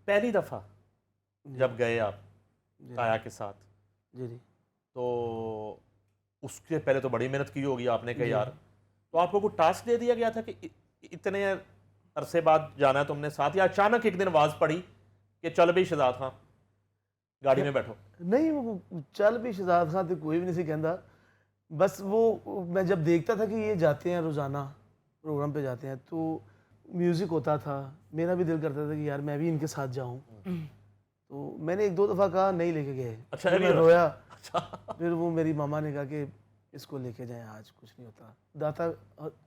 पहली दफ़ा जब गए आप ताया के साथ, जी जी तो उसके पहले तो बड़ी मेहनत की होगी आपने, कहा जी। यार, तो आपको कोई टास्क दे दिया गया था कि इतने अरसे बाद जाना है तुमने साथ, या अचानक एक दिन आवाज़ पड़ी कि चल भी शहजाद खां गाड़ी में बैठो? नहीं, वो चल भी शहजाद खां तो कोई भी नहीं सी कहता। बस वो मैं जब देखता था कि ये जाते हैं रोज़ाना प्रोग्राम पे जाते हैं, तो म्यूज़िक होता था, मेरा भी दिल करता था कि यार मैं भी इनके साथ जाऊं। तो मैंने एक दो दफ़ा कहा, नहीं लेके गए। अच्छा, फिर ये भी मैं हुआ? रोया। अच्छा। फिर वो मेरी मामा ने कहा कि इसको लेके जाएं, आज कुछ नहीं होता। दाता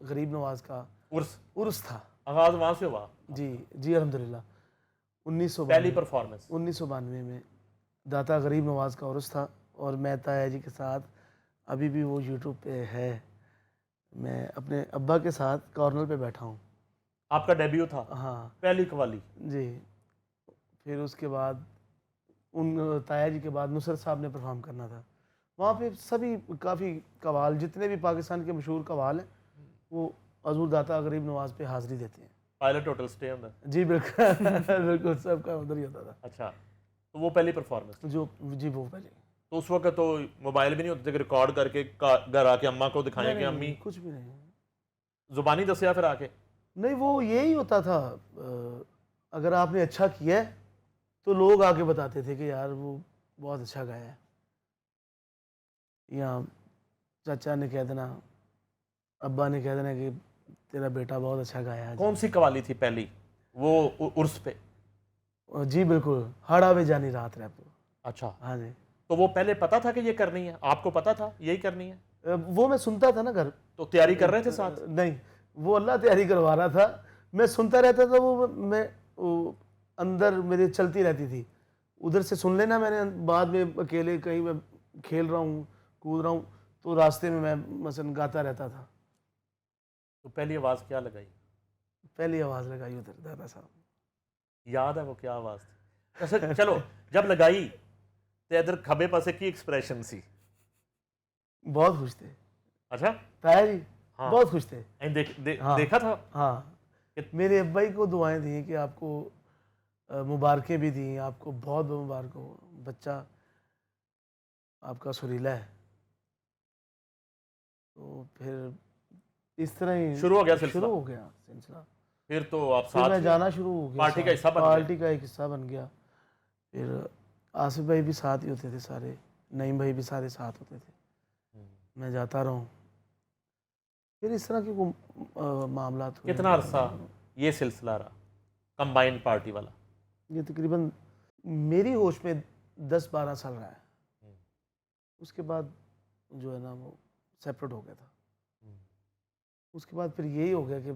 गरीब नवाज का उर्स, उर्स था। आगाज वहां से हुआ जी आपका? जी, अल्हम्दुलिल्लाह। पहली 1992 परफॉर्मेंस? 1992 में दाता गरीब नवाज का उर्स था, और मैं ताया जी के साथ, अभी भी वो यूट्यूब पे है, मैं अपने अब्बा के साथ कॉर्नर पे बैठा हूँ। आपका डेब्यू था, हाँ पहली कवाली? जी। फिर उसके बाद उन ताया जी के बाद नुसरत साहब ने परफॉर्म करना था वहाँ पे। सभी काफ़ी कवाल, जितने भी पाकिस्तान के मशहूर कवाल हैं, वो हजूर दाता गरीब नवाज पे हाज़िरी देते हैं। पायलट होटल स्टे अंदर? जी बिल्कुल बिल्कुल, सबका उधर ही होता था। अच्छा, तो वो पहली परफॉर्मेंस थी। जो जी वो पहले। तो उस वक्त तो मोबाइल भी नहीं होते थे कि रिकॉर्ड करके घर आके अम्मा को दिखाएं कि नहीं अम्मी? नहीं, कुछ भी नहीं। जुबानी दसिया फिर आके? नहीं, वो यही होता था। अगर आपने अच्छा किया है तो लोग आके बताते थे कि यार वो बहुत अच्छा गाया है, या चाचा ने कह देना, अब्बा ने कह देना कि तेरा बेटा बहुत अच्छा गाया है आज। कौन सी कवाली थी पहली वो उर्स पे? जी बिल्कुल, हाड़ा वे जानी रात रैप। अच्छा, हाँ जी। तो वो पहले पता था कि ये करनी है? आपको पता था यही करनी है? वो मैं सुनता था ना घर। तो तैयारी कर रहे थे साथ? नहीं, वो अल्लाह तैयारी करवा रहा था, मैं सुनता रहता था। वो मैं वो अंदर मेरे चलती रहती थी, उधर से सुन लेना मैंने। बाद में अकेले कहीं मैं खेल रहा हूँ, कूद रहा हूँ, तो रास्ते में मैं मसलन गाता रहता था। तो पहली आवाज़ क्या लगाई? पहली आवाज़ लगाई उधर दादा साहब। याद है वो क्या आवाज़ थी? अच्छा चलो, जब लगाई तो इधर खबे पासे की एक्सप्रेशन सी? बहुत खुश थे अच्छा। ताया जी, हाँ, बहुत खुश थे। हाँ देखा था हाँ, कि मेरे अब्बाई को दुआएं दी कि आपको मुबारकें भी दी, आपको बहुत बहुत मुबारक हो, बच्चा आपका सुरीला है। तो फिर इस तरह शुरू हो गया ही सिलसिला? शुरू हो गया सिलसिला। फिर तो आप फिर साथ मैं ही जाना शुरू हो गया, पार्टी का साथ हिस्सा बन गए? पार्टी का एक हिस्सा बन गया। फिर आसिफ भाई भी साथ ही होते थे सारे, नईम भाई भी सारे साथ होते थे, मैं जाता रहूँ। फिर इस तरह के मामलात हुए। कितना अरसा ये सिलसिला रहा, कंबाइंड पार्टी वाला? ये तकरीबन मेरी होश में 10-12 साल रहा है। उसके बाद जो है ना वो सेपरेट हो गया था। उसके बाद फिर यही हो गया कि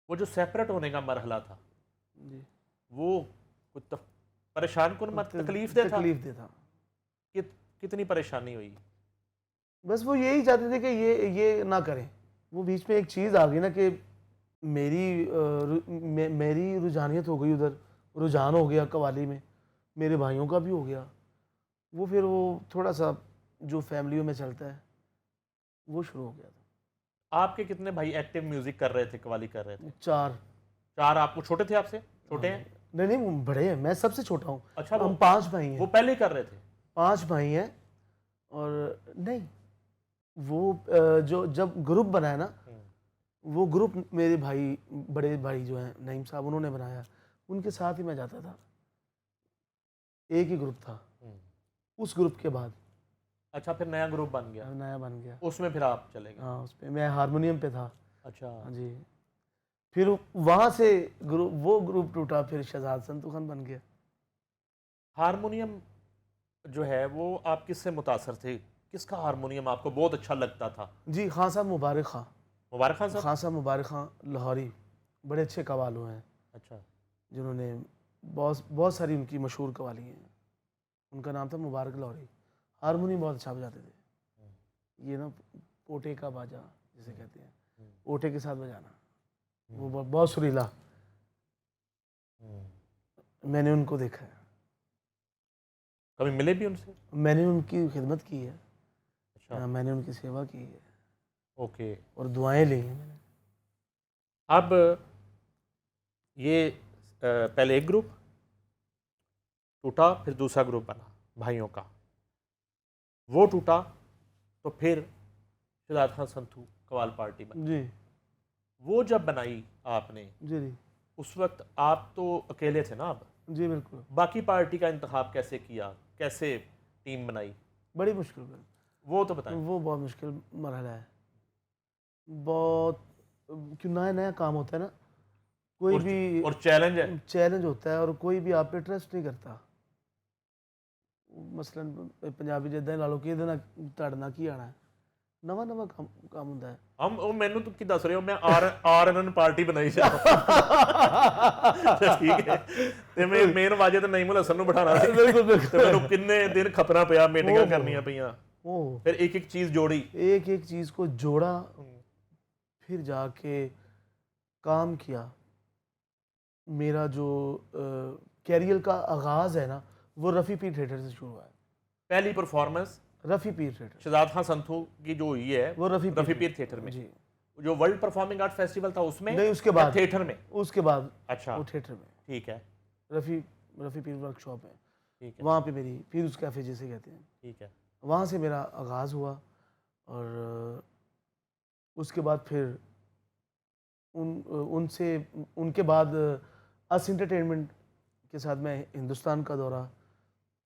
वो जो सेपरेट होने का मरहला था, जी वो कुछ परेशान कुन तकलीफ दे था? तकलीफ देता। कितनी परेशानी हुई? बस वो यही चाहते थे कि ये ना करें। वो बीच में एक चीज़ आ गई ना कि मेरी रुझानियत हो गई उधर, रुझान हो गया कवाली में, मेरे भाइयों का भी हो गया। वो फिर वो थोड़ा सा जो फैमिलियों में चलता है वो शुरू हो गया था। आपके कितने भाई एक्टिव म्यूजिक कर रहे थे, कवाली कर रहे थे? 4। 4? आपको छोटे थे आपसे? हाँ छोटे जी। हैं? नहीं नहीं, वो बड़े हैं, मैं सबसे छोटा हूँ। अच्छा, हम 5 भाई वो हैं। पहले ही कर रहे थे? 5 भाई हैं। और नहीं, वो जो जब ग्रुप बना है ना, वो ग्रुप मेरे भाई, बड़े भाई जो हैं नईम साहब, उन्होंने बनाया। उनके साथ ही मैं जाता था, एक ही ग्रुप था। उस ग्रुप के बाद अच्छा, फिर नया ग्रुप बन गया, नया बन गया। उसमें फिर आप चले गए? हाँ, उस पर मैं हारमोनियम पे था। अच्छा। हाँ जी। फिर वहाँ से वो ग्रुप टूटा, फिर शहजाद संतू खान बन गया। हारमोनियम जो है वो आप किससे मुतासर थे? किसका हारमोनियम आपको बहुत अच्छा लगता था? जी, खान साहब मुबारक खां। मुबारक खान साहब? खान साहब मुबारक खां लाहौरी, बड़े अच्छे कवाल हुए हैं, अच्छा। जिन्होंने बहुत बहुत सारी उनकी मशहूर कवाली हैं। उनका नाम था मुबारक लाहौरी। हारमोनियम बहुत अच्छा बजाते थे। ये ना पोटे का बाजा जिसे कहते हैं, ओटे के साथ बजाना, वो बहुत सुरीला। मैंने उनको देखा है, कभी मिले भी उनसे? मैंने उनकी खिदमत की है। अच्छा। मैंने उनकी सेवा की है ओके। और दुआएं ली हैं मैंने। अब ये पहले एक ग्रुप टूटा, फिर दूसरा ग्रुप बना भाइयों का, वो टूटा, तो फिर शहजाद खान संधू कवाल पार्टी बनी। जी वो जब बनाई आपने, जी जी उस वक्त आप तो अकेले थे ना, अब जी बिल्कुल, बाकी पार्टी का इंतखाब कैसे किया, कैसे टीम बनाई, बड़ी मुश्किल है। वो तो बताएं। वो बहुत मुश्किल मरहला है, बहुत, क्यों नया नया काम होता है ना, कोई और, भी और चैलेंज है। चैलेंज होता है और कोई भी आप पे ट्रस्ट नहीं करता। मसलन पंजाबी जिद्दां ला लो कि ਇਹਦੇ ਨਾਲ ਤੁਹਾਡੇ ਨਾਲ ਕੀ ਆਣਾ ਹੈ, ਨਵਾਂ ਨਵਾਂ ਕੰਮ ਹੁੰਦਾ ਹੈ। हम वो मैनू तो की दस रहे हो, मैं आर एन पार्टी बनाई जा ठीक है, ते मैं मेन वाजे तो नईमुल हसन नु बिठाना सी, बिल्कुल बिल्कुल, ते मैनू किन्ने दिन खपना पिया, मीटिंगां ओहो। करनियां पईयां, ओ फिर एक एक चीज जोड़ी। एक एक चीज़ को जोड़ा, फिर जाके काम किया। मेरा जो कैरियर का आगाज़ है ना, वो रफ़ी पीर थिएटर से शुरू हुआ है। पहली परफॉर्मेंस रफ़ी पीर थिएटर, शहजाद खान संधू की जो हुई है वो रफ़ी पीर थिएटर में, जी, जो वर्ल्ड परफॉर्मिंग आर्ट फेस्टिवल था उसमें, नहीं उसके या बाद, थिएटर में? उसके बाद अच्छा वो थिएटर में ठीक है, रफ़ी पीर वर्कशॉप है, ठीक है, वहाँ पे मेरी पीरूज़ कैफ़े जिसे कहते हैं, ठीक है। वहाँ से मेरा आगाज़ हुआ। और उसके बाद फिर उनसे उनके बाद अस एंटरटेनमेंट के साथ मैं हिंदुस्तान का दौरा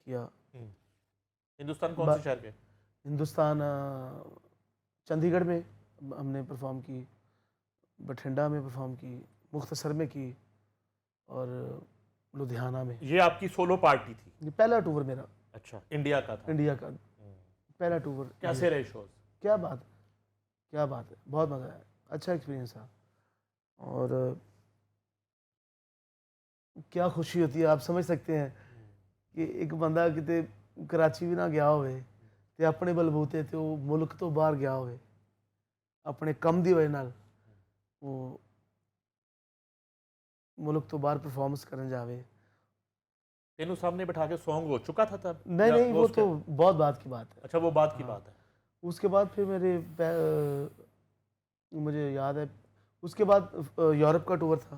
किया। हिंदुस्तान कौन से शहर के? हिंदुस्तान चंडीगढ़ में हमने परफॉर्म की, बठिंडा में परफॉर्म की, मुख्तसर में की, और लुधियाना में। ये आपकी सोलो पार्टी थी? ये पहला टूर मेरा अच्छा, इंडिया का था? इंडिया का पहला टूर। कैसे रहे शोज? क्या बात है, बहुत मज़ा आया, अच्छा एक्सपीरियंस था। और क्या खुशी होती है, आप समझ सकते हैं कि एक बंदा किते कराची भी ना गया होवे ते अपने बलबूते ते वो मुल्क तो बाहर गया होवे, अपने कम दी वजह नाल वो मुल्क तो बाहर परफॉर्मेंस करने जावे। तेनू सामने बैठा के सॉन्ग हो चुका था तब? नहीं या नहीं, वो उसके- तो बहुत बात की बात है। अच्छा, वो बात की बात है। उसके बाद फिर मुझे याद है, उसके बाद यूरोप का टूर था,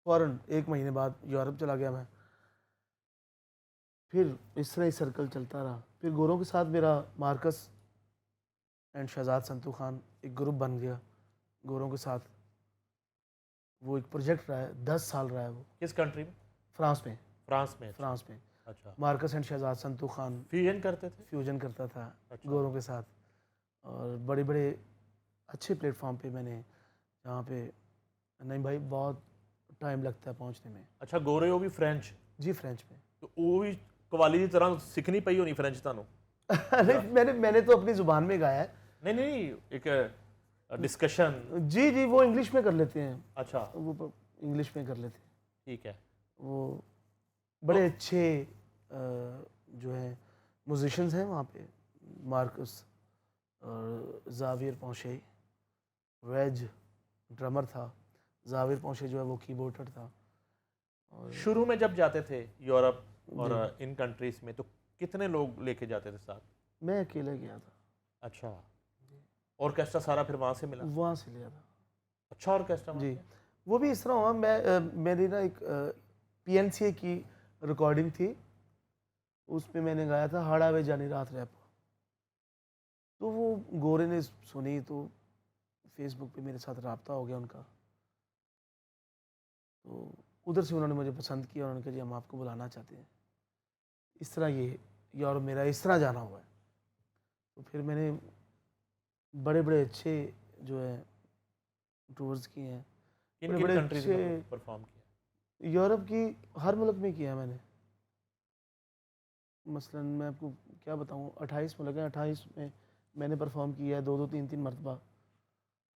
फौरन 1 महीने बाद यूरोप चला गया मैं। फिर इस तरह ही सर्कल चलता रहा। फिर गोरों के साथ मेरा मार्कस एंड शहजाद संतू खान एक ग्रुप बन गया गोरों के साथ। वो एक प्रोजेक्ट रहा है, 10 साल रहा है वो। किस कंट्री में? फ्रांस में। फ्रांस में? फ्रांस में अच्छा, Marcus and Shahzad Santu Khan fusion करते थे? फ्यूजन करता था अच्छा। गोरों के साथ। और बड़े बड़े अच्छे प्लेटफॉर्म पे मैंने, जहाँ पे नहीं भाई बहुत टाइम लगता है पहुँचने में। अच्छा, गोरे हो भी फ्रेंच? जी फ्रेंच में। तो वो भी कवाली की तरह सीखनी पई होनी फ्रेंच थानू? नहीं, मैंने तो अपनी ज़ुबान में गाया है। नहीं, एक डिस्कशन। जी जी, वो इंग्लिश में कर लेते हैं। अच्छा, वो इंग्लिश में कर लेते हैं। ठीक है। वो बड़े अच्छे जो हैं म्यूजिशियंस हैं वहाँ पे, मार्कस और जावियर पौशे, वेज ड्रमर था, जावियर पौशे जो है वो कीबोर्डर था। और शुरू में जब जाते थे यूरोप और इन कंट्रीज में, तो कितने लोग लेके जाते थे साथ? मैं अकेले गया था। अच्छा, ऑर्केस्ट्रा सारा फिर वहाँ से मिला? वहाँ से लिया था अच्छा ऑर्केस्ट्रा जी। वहाँ पे? वो भी इस तरह हुआ, मेरी ना एक PNCA की रिकॉर्डिंग थी, उसमें मैंने गाया था हाड़ा वे जानी रात रैप। तो वो गोरे ने सुनी, तो फेसबुक पे मेरे साथ रब्ता हो गया उनका। तो उधर से उन्होंने मुझे पसंद किया, उन्होंने कहा जी हम आपको बुलाना चाहते हैं। इस तरह ये और मेरा इस तरह जाना हुआ है। तो फिर मैंने बड़े बड़े अच्छे जो है टूर्स किए हैं। किन बड़े किन बड़े कंट्रीज अच्छे में परफॉर्म किया? यूरोप की हर मुल्क में किया है मैंने। मसलन मैं आपको क्या बताऊँ, 28 मुल्क हैं, 28 में मैंने परफॉर्म किया है 2-2 3-3 मरतबा।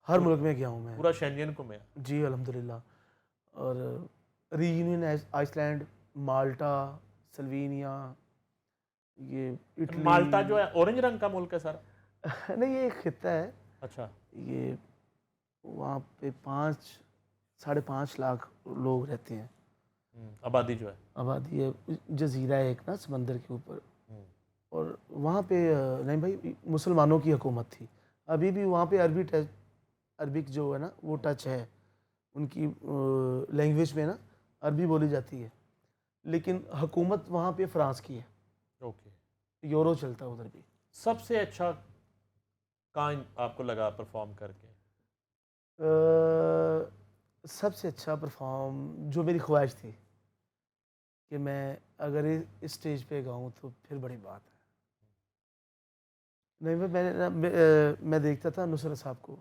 हर मुल्क में गया हूँ मैं। पूरा शेंजन को में? जी अल्हम्दुलिल्लाह। और रीयूनियन आइसलैंड, माल्टा, स्लोवेनिया, ये इटली। माल्टा जो है ऑरेंज रंग का मुल्क है सारा? नहीं, ये एक खित्ता है। अच्छा, ये वहाँ पे 5-5.5 लाख लोग रहते हैं। आबादी जो है? आबादी है, जजीरा है एक ना समंदर के ऊपर। और वहाँ पे नहीं भाई, मुसलमानों की हुकूमत थी। अभी भी वहाँ पे अरबिक जो है ना वो टच है उनकी लैंग्वेज में ना, अरबी बोली जाती है, लेकिन हुकूमत वहाँ पे फ्रांस की है, ओके। यूरो चलता है उधर भी। सबसे अच्छा कहाँ आपको लगा परफॉर्म करके? सबसे अच्छा परफॉर्म जो मेरी ख्वाहिश थी कि मैं अगर इस स्टेज पे गाऊं तो फिर बड़ी बात है। नहीं, मैं देखता था नुसरत साहब को,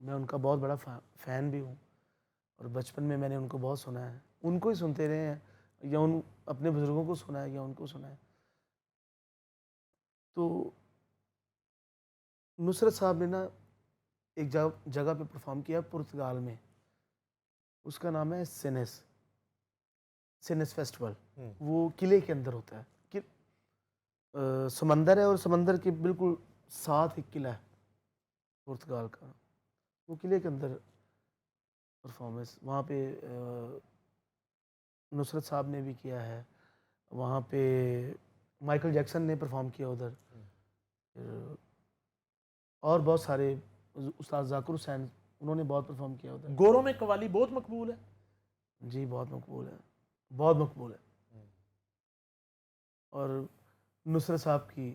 मैं उनका बहुत बड़ा फ़ैन भी हूँ और बचपन में मैंने उनको बहुत सुना है, उनको ही सुनते रहे हैं या उन अपने बुज़ुर्गों को सुना है या उनको सुना है। तो नुसरत साहब ने ना एक जगह पे परफॉर्म किया पुर्तगाल में, उसका नाम है सिनेस सिनेस फेस्टिवल। वो किले के अंदर होता है कि समंदर है और समंदर के बिल्कुल साथ एक किला है पुर्तगाल का, वो किले के अंदर परफॉर्मेंस वहाँ पे नुसरत साहब ने भी किया है, वहाँ पे माइकल जैक्सन ने परफॉर्म किया उधर, फिर और बहुत सारे उस्ताद जाकिर हुसैन, उन्होंने बहुत परफॉर्म किया उधर। गोरों में कवाली बहुत मकबूल है। जी बहुत मकबूल है, बहुत मकबूल है। और नुसरत साहब की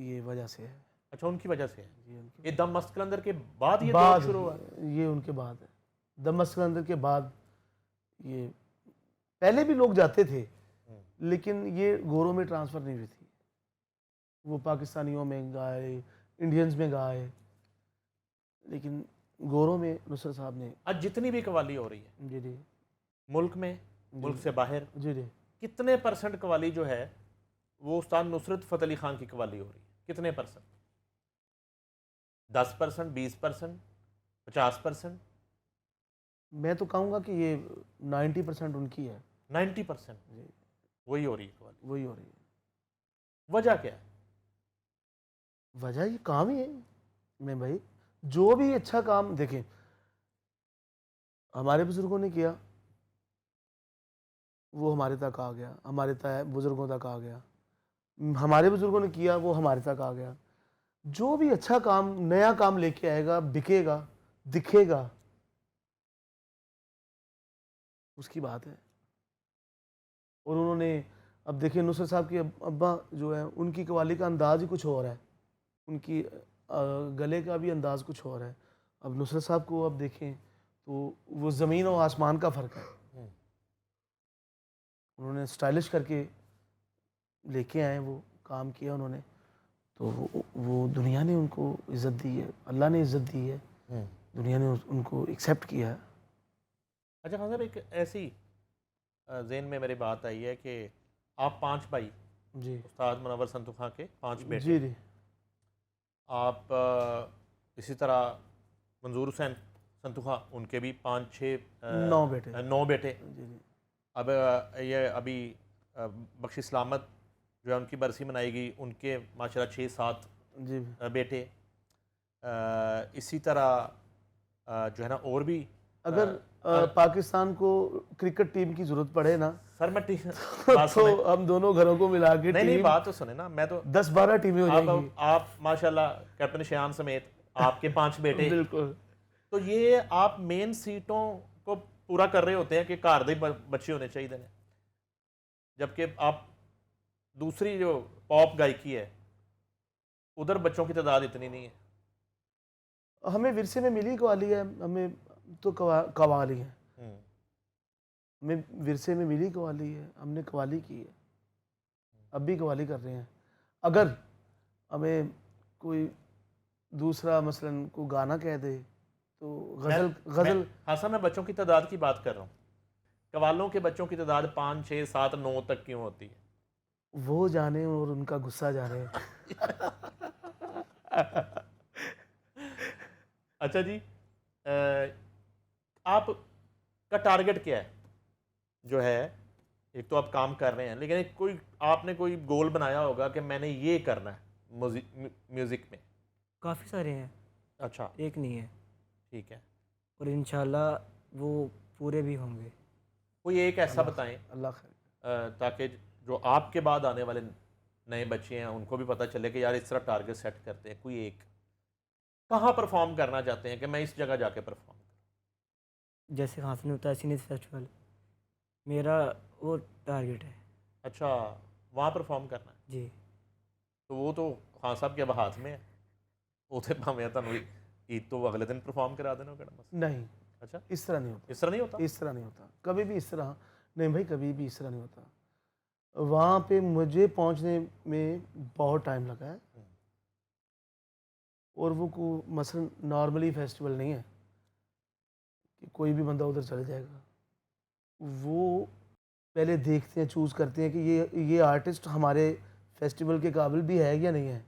ये वजह से है। अच्छा, उनकी वजह से है। जी उनकी ये दम मस्त कलंदर के बाद ये बाद दौर शुरू हुआ? ये उनके बाद है, दमस्क अंदर के बाद। ये पहले भी लोग जाते थे, लेकिन ये गोरों में ट्रांसफ़र नहीं हुई थी। वो पाकिस्तानियों में गाए, इंडियंस में गाए, लेकिन गोरों में नुसरत साहब ने। आज जितनी भी कवाली हो रही है जी जी मुल्क में, मुल्क से बाहर, जी जी कितने परसेंट कवाली जो है वो उस्ताद नुसरत फ़तेह अली खान की कवाली हो रही है? कितने परसेंट? 10%, 20%, 50%? मैं तो कहूँगा कि ये 90% उनकी है। 90% वही हो रही है कवाली। वही हो रही है। वजह क्या है? वजह ये काम ही है। मैं भाई जो भी अच्छा काम देखें, हमारे बुजुर्गों ने किया वो हमारे तक आ गया, हमारे बुजुर्गों तक आ गया, हमारे बुजुर्गों ने किया वो हमारे तक आ गया। जो भी अच्छा काम, नया काम लेके आएगा, बिकेगा, दिखेगा, उसकी बात है। और उन्होंने, अब देखिए नुसरत साहब के अब्बा जो है, उनकी कवाली का अंदाज ही कुछ और है, उनकी गले का भी अंदाज कुछ और है। अब नुसरत साहब को अब देखें तो वो ज़मीन और आसमान का फ़र्क है। उन्होंने स्टाइलिश करके लेके आए, वो काम किया उन्होंने, तो वो दुनिया ने उनको इज़्ज़त दी है, अल्लाह ने इज़्ज़त दी है, दुनिया ने उनको एक्सेप्ट किया है। अच्छा खान साहब, एक ऐसी ज़हन में मेरी बात आई है कि आप 5 भाई, जी उस्ताद मुनव्वर संतू खां के 5 बेटे, जी जी आप इसी तरह मंजूर हुसैन संतू खां, उनके भी 5-6 9 बेटे। 9 बेटे। जी जी अब ये अभी बख्शी सलामत जो है उनकी बरसी मनाई गई, उनके माशाल्लाह 6-7 जी बेटे। इसी तरह जो है ना और भी अगर पाकिस्तान को क्रिकेट टीम की जरूरत पड़े ना, सर मैं बात तो सुने। हम दोनों घरों को मिला के नहीं टीम बात तो सुने ना, मैं तो 10-12 टीमें हो जाएंगी। आप माशाल्लाह कैप्टन शयान समेत आपके 5 बेटे, बिल्कुल। तो ये आप मेन सीटों को पूरा कर रहे होते हैं कि घर दे बच्चे होने चाहिए ने, जबकि आप दूसरी जो पॉप गायकी है उधर बच्चों की तादाद इतनी नहीं है। हमें विरसे में मिली कवाली है, हमें तो कवाली है, हमें विरसे में मिली कवाली है, हमने कवाली की है, अब भी कवाली कर रहे हैं। अगर हमें कोई दूसरा मसलन को गाना कह दे तो गज़ल हाँ सर, मैं बच्चों की तादाद की बात कर रहा हूँ। कवालों के बच्चों की तादाद 5, 6, 7, 9 तक क्यों होती है? वो जाने और उनका गुस्सा जाने। अच्छा जी, आपका टारगेट क्या है जो है? एक तो आप काम कर रहे हैं, लेकिन एक कोई आपने कोई गोल बनाया होगा कि मैंने ये करना है म्यूज़िक में। काफ़ी सारे हैं, अच्छा, एक नहीं है, ठीक है। और इंशाल्लाह वो पूरे भी होंगे। कोई एक ऐसा बताएं अल्लाह खैर। ताकि जो आपके बाद आने वाले नए बच्चे हैं उनको भी पता चले कि यार इस तरह टारगेट सेट करते हैं। कोई एक कहाँ परफॉर्म करना चाहते हैं कि मैं इस जगह जाके परफॉर्म करूँ? जैसे खान ने बताया सिनेस फेस्टिवल, मेरा वो टारगेट है। अच्छा, वहाँ परफॉर्म करना है, जी। तो वो तो खान साहब के अब हाथ में है, वो तो भावें तुहानू ईद तो अगले दिन परफॉर्म करा देना केड़ा मसला। नहीं, अच्छा, इस तरह नहीं होता, इस तरह नहीं होता। इस तरह नहीं होता, कभी भी इस तरह नहीं भाई, कभी भी इस तरह नहीं होता। वहाँ पे मुझे पहुँचने में बहुत टाइम लगा है, और वो को मसलन नॉर्मली फेस्टिवल नहीं है कि कोई भी बंदा उधर चले जाएगा। वो पहले देखते हैं, चूज़ करते हैं कि ये आर्टिस्ट हमारे फेस्टिवल के काबिल भी है या नहीं है।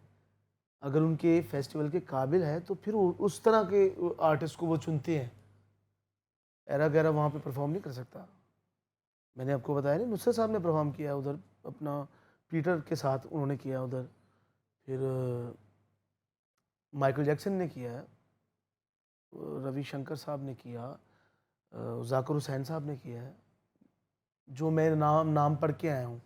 अगर उनके फेस्टिवल के काबिल है तो फिर उस तरह के आर्टिस्ट को वो चुनते हैं। एरा गैरा वहाँ पे परफॉर्म नहीं कर सकता। मैंने आपको बताया नहीं, नुसरत साहब ने परफॉर्म किया उधर, अपना पीटर के साथ उन्होंने किया उधर। फिर माइकल जैक्सन ने किया, रविशंकर साहब ने किया, जाकिर हुसैन साहब ने किया है, जो मैं नाम पढ़ के आया हूँ।